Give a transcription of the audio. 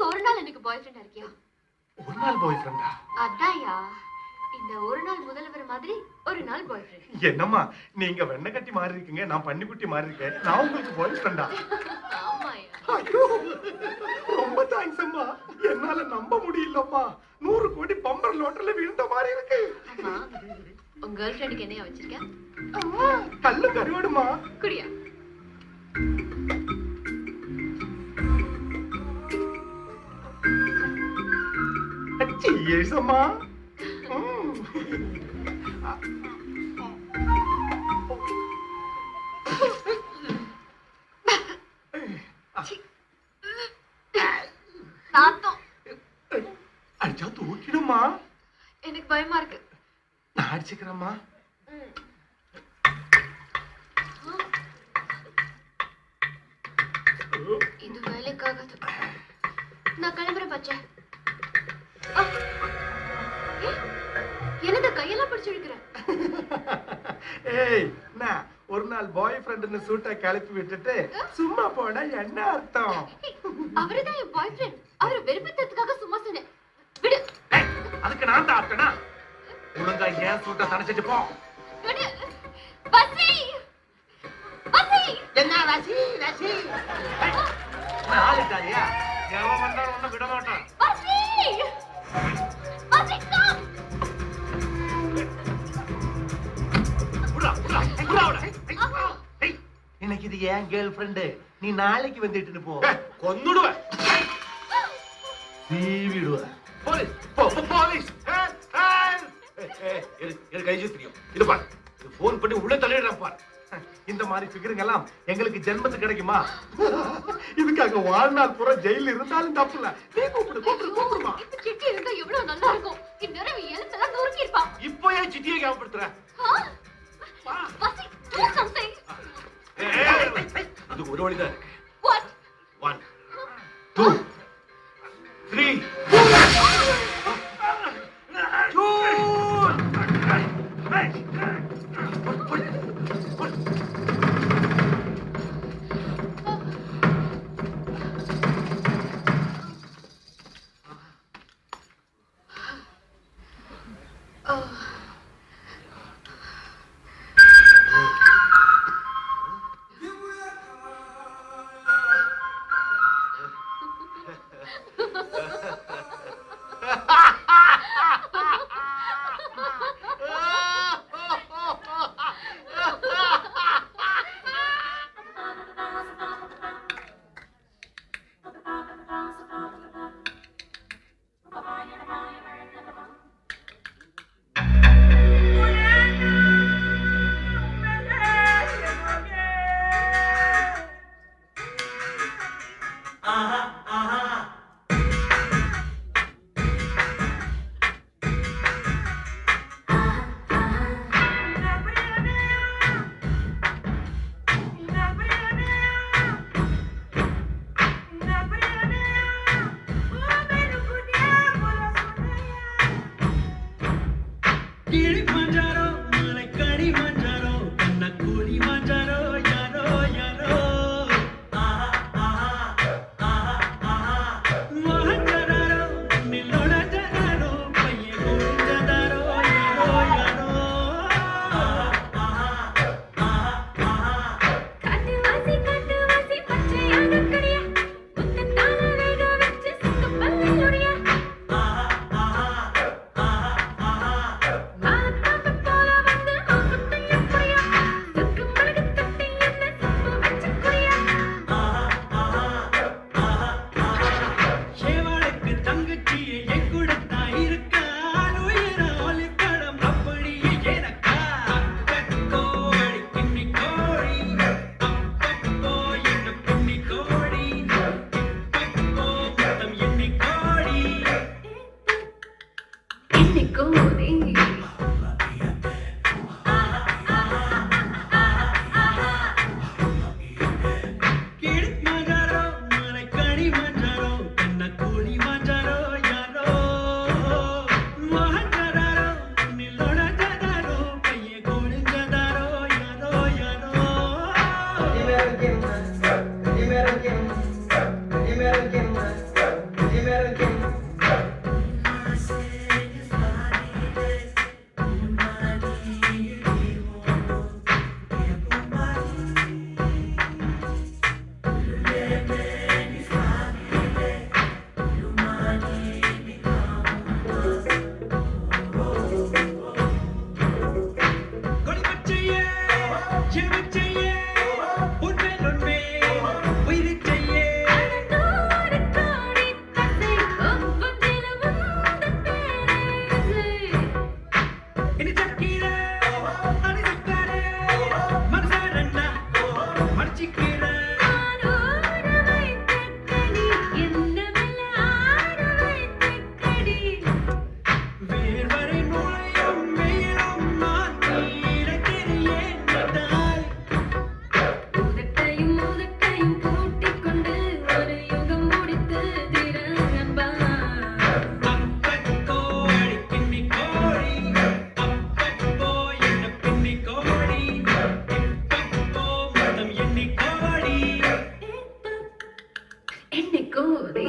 என்னைக்கு ஒரு நாள் எனக்கு பாய் ஃப்ரெண்டா இருக்கியா? ஒரு நாள் பாய் ஃப்ரெண்டா? அதான்யா, இந்த ஒரு நாள் முதல்வர் மாதிரி ஒரு நாள் பாய் ஃப்ரெண்ட். என்னம்மா நீங்க வெண்ணை கட்டி மாறி இருக்கீங்க, நான் பன்னிக்குட்டி மாறி இருக்கேன். நான் உங்களுக்கு பாய் ஃப்ரெண்டா? ஆமாயா. ஐயோ ரொம்ப தேங்க்ஸ் அம்மா. என்னால நம்ப முடியலம்மா. 100 கோடி பம்பர் லோட்டர்ல விழுந்த மாதிரி இருக்கு. அம்மா, உங்க கேர்ள் ஃப்ரெண்டுக்கு என்னையா வச்சிருக்க? கல்லு கருவாடுமா. குடியா. Cheers அம்மா. அடிச்சா தூக்கிடுமா. எனக்கு பயமா இருக்கு. நான் அடிச்சுக்கிறேம்மா. இது வேலைக்காகாது. நான் கிளம்புறேன் பச்சை. என்னது கையெல்லாம் பிடிச்சு இழுக்கிறேன்? ஏய் நான் ஒரு நாள் பாய் ஃப்ரெண்ட்னு சூட்டா கிளப்பி விட்டுட்டு சும்மா போனா என்ன அர்த்தம்? அவருதான் என் பாய் ஃப்ரெண்ட். அவரை வெறுப்பேத்துறதுக்காக சும்மா சொன்னேன். விடு. அதுக்கு நான் தான் ஆட்டனா? ஒழுங்கா ஏன் சூட்டா தனிச்சிட்டு போ. விடு. பசி. பசி. என்ன ரசி ரசி? நான் ஆளிட்டாயா? எவன் வந்தாலும் ஒண்ணு விட மாட்டான். பசி. பசி கம். இன்னைக்கு இது ஏன் கேர்ள் ஃப்ரெண்டு, நீ நாளைக்கு வந்துட்டு போ. கொன்னுடுவ, சீவிடுவ. Police police. எனக்கு கைது தெரியும். இது பாரு, போன் பண்ணி உள்ள தள்ளிடுறேன் பாரு. இந்த மாதிரி ஃபிகருங்க எல்லாம் எங்களுக்கு ஜென்மத்துக்கு கிடைக்குமா? இதுக்காக வாழ்நாள் பூரா ஜெயில இருந்தாலும் தப்பு இல்ல. நீ கூப்பிடு கூப்பிடு கூப்பிடுமா. இந்த சிட்டி இருந்தா எவ்வளவு நல்லா இருக்கும். இந்நேரம் எழுத்தெல்லாம் நொறுக்கி இருப்பான். இப்போ ஏன் சிட்டியை ஞாபகப்படுத்துற? பசி, do something. அது ஒரு வழிதான் இருக்கு. What? 1 2 3 என்னை கோதை